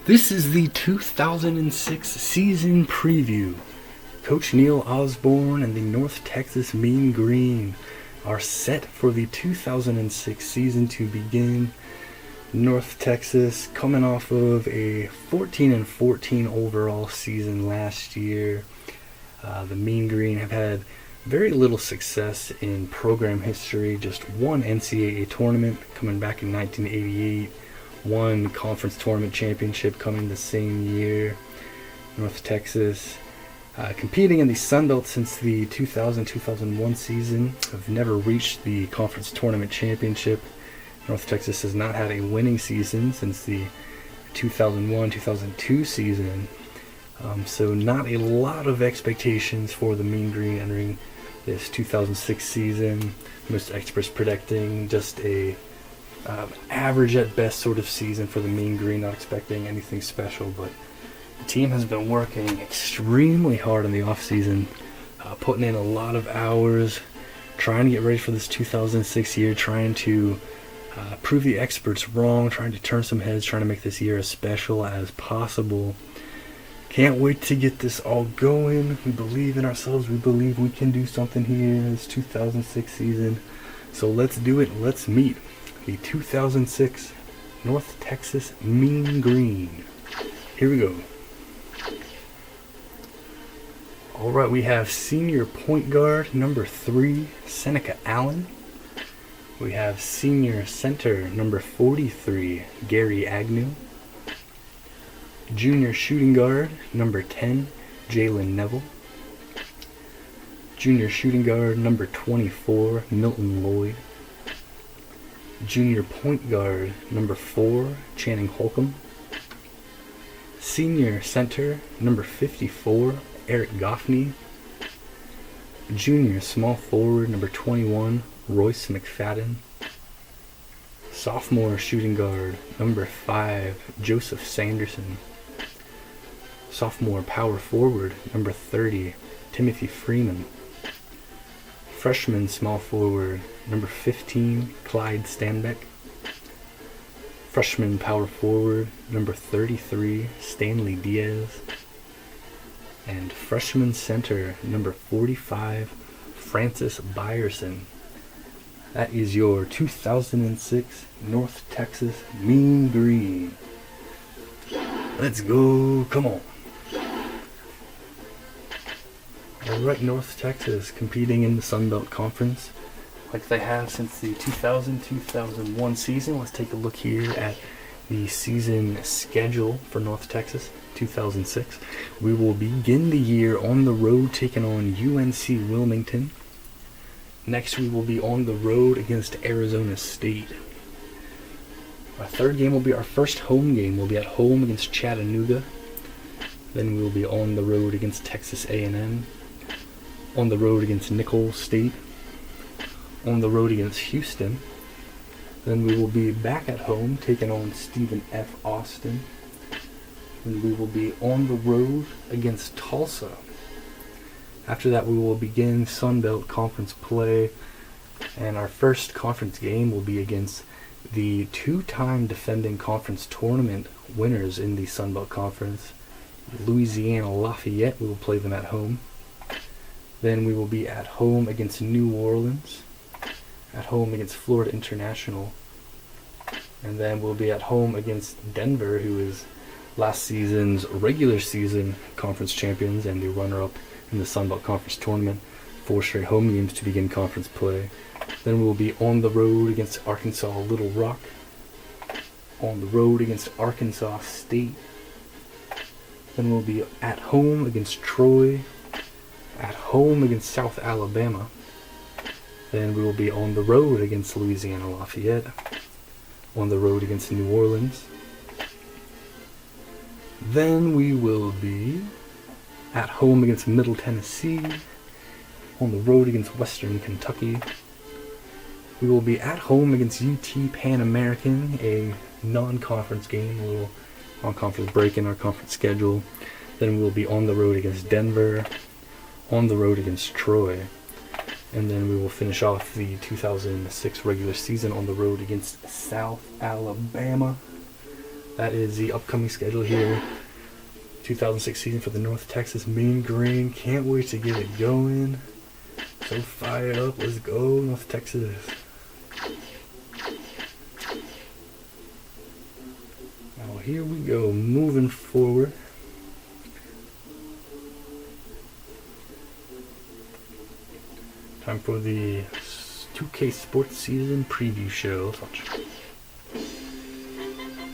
This is the 2006 season preview. Coach Neil Osborne and the North Texas Mean Green are set for the 2006 season to begin. North Texas coming off of a 14-14 overall season last year. The Mean Green have had very little success in program history, just one NCAA tournament coming back in 1988. One conference tournament championship coming the same year. North Texas competing in the Sun Belt since the 2000-2001 season, have never reached the conference tournament championship. North Texas has not had a winning season since the 2001-2002 season. So not a lot of expectations for the Mean Green entering this 2006 season. Most experts predicting just a average at best sort of season for the Mean Green, not expecting anything special, but the team has been working extremely hard in the offseason, putting in a lot of hours, trying to get ready for this 2006 year, trying to prove the experts wrong, trying to turn some heads, trying to make this year as special as possible. Can't wait to get this all going. We believe in ourselves. We believe we can do something here in this 2006 season. So let's do it. Let's meet the 2006 North Texas Mean Green. Here we go. Alright, we have senior point guard number 3, Seneca Allen. We have senior center number 43, Gary Agnew. Junior shooting guard number 10, Jalen Neville. Junior shooting guard number 24, Milton Lloyd. Junior point guard number 4, Channing Holcomb. Senior center number 54, Eric Goffney. Junior small forward number 21, Royce McFadden. Sophomore shooting guard number 5, Joseph Sanderson. Sophomore power forward number 30, Timothy Freeman. Freshman small forward number 15, Clyde Stanbeck. Freshman power forward number 33, Stanley Diaz. And freshman center number 45, Francis Byerson. That is your 2006 North Texas Mean Green. Let's go, come on. Alright, North Texas competing in the Sun Belt Conference like they have since the 2000-2001 season. Let's take a look here at the season schedule for North Texas 2006. We will begin the year on the road taking on UNC Wilmington. Next we will be on the road against Arizona State. Our third game will be our first home game. We'll be at home against Chattanooga. Then we will be on the road against Texas A&M. On the road against Nicholls State. On the road against Houston. Then we will be back at home taking on Stephen F. Austin. And we will be on the road against Tulsa. After that we will begin Sun Belt Conference play. And our first conference game will be against the two-time defending conference tournament winners in the Sun Belt Conference, Louisiana Lafayette. We will play them at home. Then we will be at home against New Orleans, at home against Florida International, and then we'll be at home against Denver, who is last season's regular season conference champions and the runner-up in the Sun Belt Conference tournament. 4 straight home games to begin conference play. Then we'll be on the road against Arkansas Little Rock, on the road against Arkansas State. Then we'll be at home against Troy, at home against South Alabama. Then we will be on the road against Louisiana Lafayette, on the road against New Orleans. Then we will be at home against Middle Tennessee, on the road against Western Kentucky. We will be at home against UT Pan American, a non-conference game, a little non-conference break in our conference schedule. Then we will be on the road against Denver, on the road against Troy. And then we will finish off the 2006 regular season on the road against South Alabama. that is the upcoming schedule here. 2006 season for the North Texas Mean Green. Can't wait to get it going. So fired up. Let's go, North Texas. Now here we go, moving forward. Time for the 2K Sports Season Preview Show.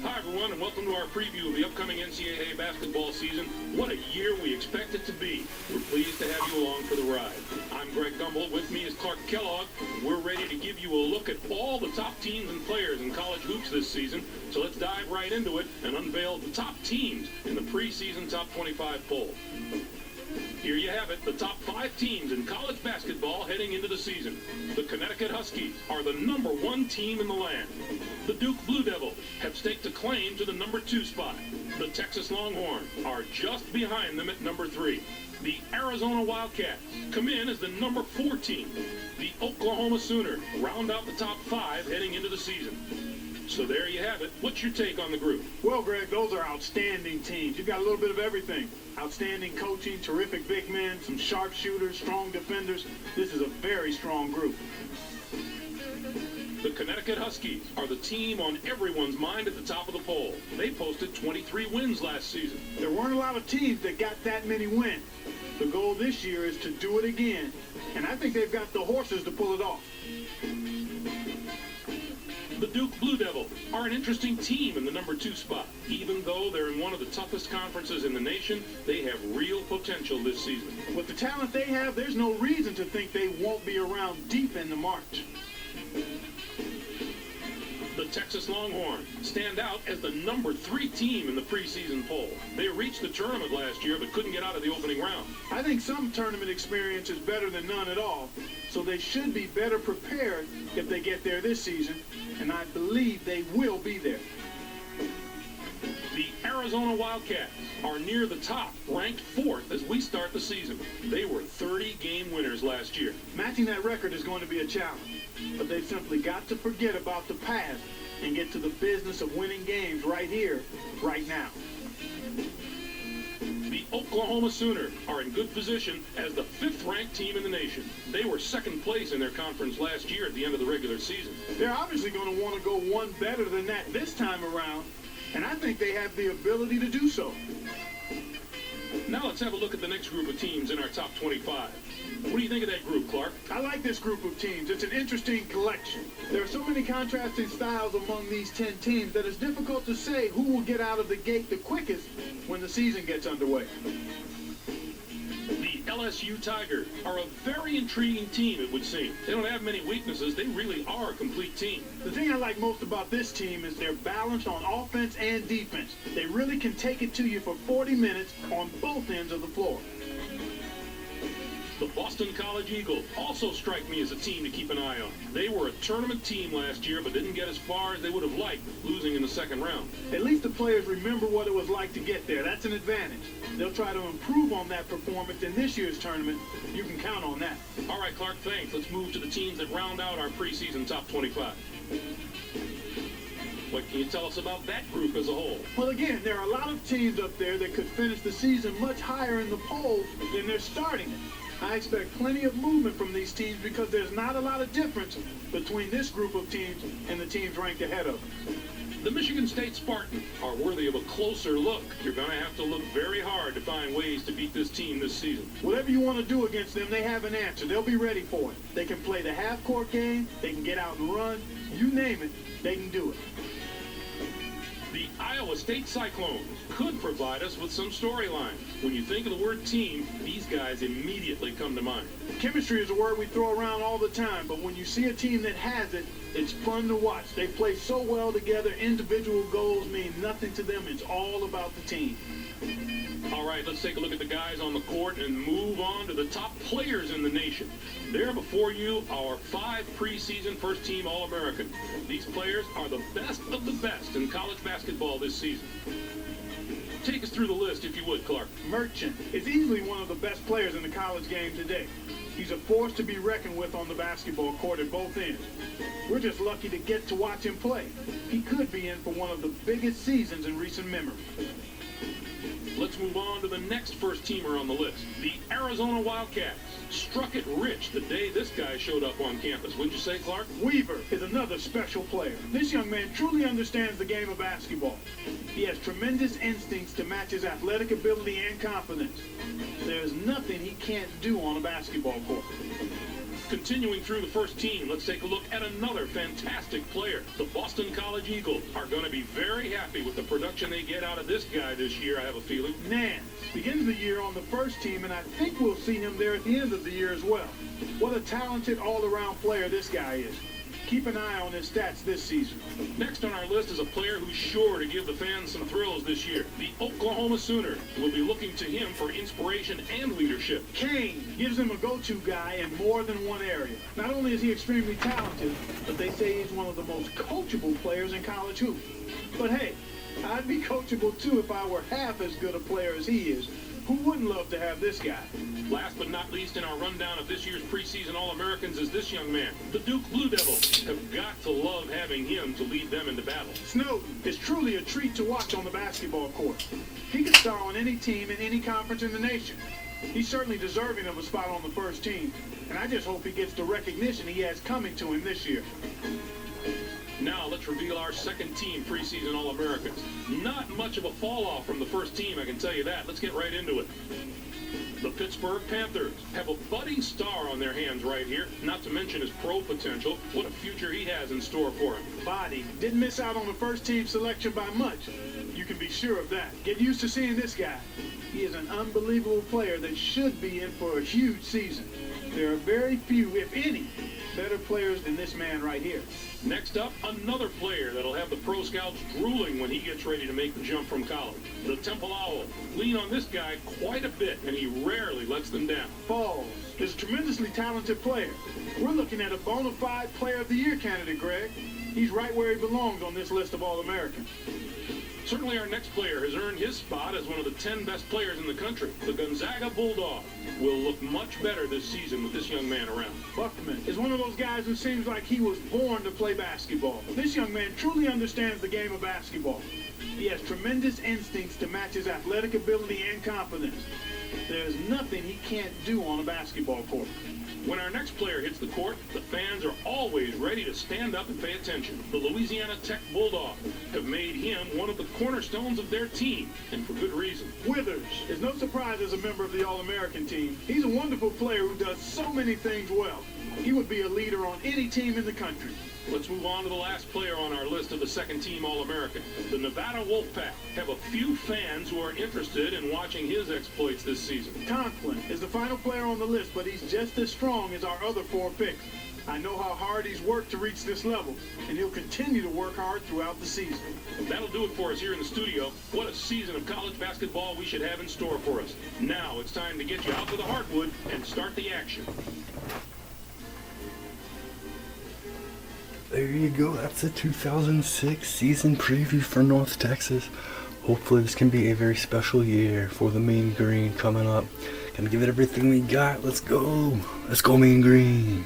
Hi everyone, and welcome to our preview of the upcoming NCAA basketball season. What a year we expect it to be. We're pleased to have you along for the ride. I'm Greg Gumbel. With me is Clark Kellogg. We're ready to give you a look at all the top teams and players in college hoops this season. So let's dive right into it and unveil the top teams in the preseason top 25 poll. Here you have it, the top 5 teams in college basketball heading into the season. The Connecticut Huskies are the #1 team in the land. The Duke Blue Devils have staked a claim to the #2 spot. The Texas Longhorns are just behind them at #3. The Arizona Wildcats come in as the #4 team. The Oklahoma Sooners round out the top 5 heading into the season. So there you have it. What's your take on the group? Well, Greg, those are outstanding teams. You've got a little bit of everything. Outstanding coaching, terrific big men, some sharpshooters, strong defenders. This is a very strong group. The Connecticut Huskies are the team on everyone's mind at the top of the poll. They posted 23 wins last season. There weren't a lot of teams that got that many wins. The goal this year is to do it again, and I think they've got the horses to pull it off. The Duke Blue Devils are an interesting team in the #2 spot. Even though they're in one of the toughest conferences in the nation, they have real potential this season. With the talent they have, there's no reason to think they won't be around deep in the March. The Texas Longhorns stand out as the #3 team in the preseason poll. They reached the tournament last year but couldn't get out of the opening round. I think some tournament experience is better than none at all, so they should be better prepared if they get there this season, and I believe they will be there. The Arizona Wildcats are near the top, ranked 4th as we start the season. They were 30-game winners last year. Matching that record is going to be a challenge, but they've simply got to forget about the past and get to the business of winning games right here, right now. The Oklahoma Sooners are in good position as the 5th-ranked team in the nation. They were 2nd place in their conference last year at the end of the regular season. They're obviously going to want to go one better than that this time around, and I think they have the ability to do so. Now let's have a look at the next group of teams in our top 25. What do you think of that group, Clark? I like this group of teams. It's an interesting collection. There are so many contrasting styles among these 10 teams that it's difficult to say who will get out of the gate the quickest when the season gets underway. The LSU Tigers are a very intriguing team, it would seem. They don't have many weaknesses. They really are a complete team. The thing I like most about this team is they're balanced on offense and defense. They really can take it to you for 40 minutes on both ends of the floor. The Boston College Eagles also strike me as a team to keep an eye on. They were a tournament team last year, but didn't get as far as they would have liked, losing in the 2nd round. At least the players remember what it was like to get there. That's an advantage. They'll try to improve on that performance in this year's tournament. You can count on that. All right, Clark, thanks. Let's move to the teams that round out our preseason top 25. What can you tell us about that group as a whole? Well, again, there are a lot of teams up there that could finish the season much higher in the polls than they're starting it. I expect plenty of movement from these teams because there's not a lot of difference between this group of teams and the teams ranked ahead of them. The Michigan State Spartans are worthy of a closer look. You're going to have to look very hard to find ways to beat this team this season. Whatever you want to do against them, they have an answer. They'll be ready for it. They can play the half-court game. They can get out and run. You name it, they can do it. The Iowa State Cyclones could provide us with some storylines. When you think of the word team, these guys immediately come to mind. Chemistry is a word we throw around all the time, but when you see a team that has it, it's fun to watch. They play so well together. Individual goals mean nothing to them. It's all about the team. All right, let's take a look at the guys on the court and move on to the top players in the nation. There before you, our 5 preseason first-team All-Americans. These players are the best of the best in college basketball this season. Take us through the list, if you would, Clark. Merchant is easily one of the best players in the college game today. He's a force to be reckoned with on the basketball court at both ends. We're just lucky to get to watch him play. He could be in for one of the biggest seasons in recent memory. Let's move on to the next first-teamer on the list. The Arizona Wildcats struck it rich the day this guy showed up on campus. Wouldn't you say, Clark? Weaver is another special player. This young man truly understands the game of basketball. He has tremendous instincts to match his athletic ability and confidence. There's nothing he can't do on a basketball court. Continuing through the first team, let's take a look at another fantastic player. The Boston College Eagles are going to be very happy with the production they get out of this guy this year, I have a feeling. Nance begins the year on the first team, and I think we'll see him there at the end of the year as well. What a talented all-around player this guy is. Keep an eye on his stats this season. Next on our list is a player who's sure to give the fans some thrills this year. The Oklahoma Sooners will be looking to him for inspiration and leadership. Kane gives him a go-to guy in more than one area. Not only is he extremely talented, but they say he's one of the most coachable players in college hoops. But hey, I'd be coachable too if I were half as good a player as he is. Who wouldn't love to have this guy? Last but not least in our rundown of this year's preseason All-Americans is this young man. The Duke Blue Devils have got to love having him to lead them into battle. Snowden is truly a treat to watch on the basketball court. He could star on any team in any conference in the nation. He's certainly deserving of a spot on the first team, and I just hope he gets the recognition he has coming to him this year. Now let's reveal our second team preseason All-Americans. Not much of a fall-off from the first team, I can tell you that. Let's get right into it. The Pittsburgh Panthers have a budding star on their hands right here, not to mention his pro potential. What a future he has in store for him. Body didn't miss out on the first team selection by much. You can be sure of that. Get used to seeing this guy. He is an unbelievable player that should be in for a huge season. There are very few, if any, better players than this man right here. Next up, another player that'll have the pro scouts drooling when he gets ready to make the jump from college. The Temple Owls lean on this guy quite a bit, and he rarely lets them down. Falls is a tremendously talented player. We're looking at a bona fide Player of the Year candidate, Greg. He's right where he belongs on this list of All-Americans. Certainly our next player has earned his spot as one of the 10 best players in the country. The Gonzaga Bulldogs will look much better this season with this young man around. Buckman is one of those guys who seems like he was born to play basketball. This young man truly understands the game of basketball. He has tremendous instincts to match his athletic ability and confidence. There's nothing he can't do on a basketball court. When our next player hits the court, the fans are always ready to stand up and pay attention. The Louisiana Tech Bulldogs have made him one of the cornerstones of their team, and for good reason. Withers is no surprise as a member of the All-American team. He's a wonderful player who does so many things well. He would be a leader on any team in the country. Let's move on to the last player on our list of the second-team All-American. The Nevada Wolfpack have a few fans who are interested in watching his exploits this season. Conklin is the final player on the list, but he's just as strong as our other four picks. I know how hard he's worked to reach this level, and he'll continue to work hard throughout the season. That'll do it for us here in the studio. What a season of college basketball we should have in store for us. Now it's time to get you out to the hardwood and start the action. There you go. That's the 2006 season preview for North Texas. Hopefully this can be a very special year for the Mean Green coming up. Gonna give it everything we got. Let's go. Let's go Mean Green.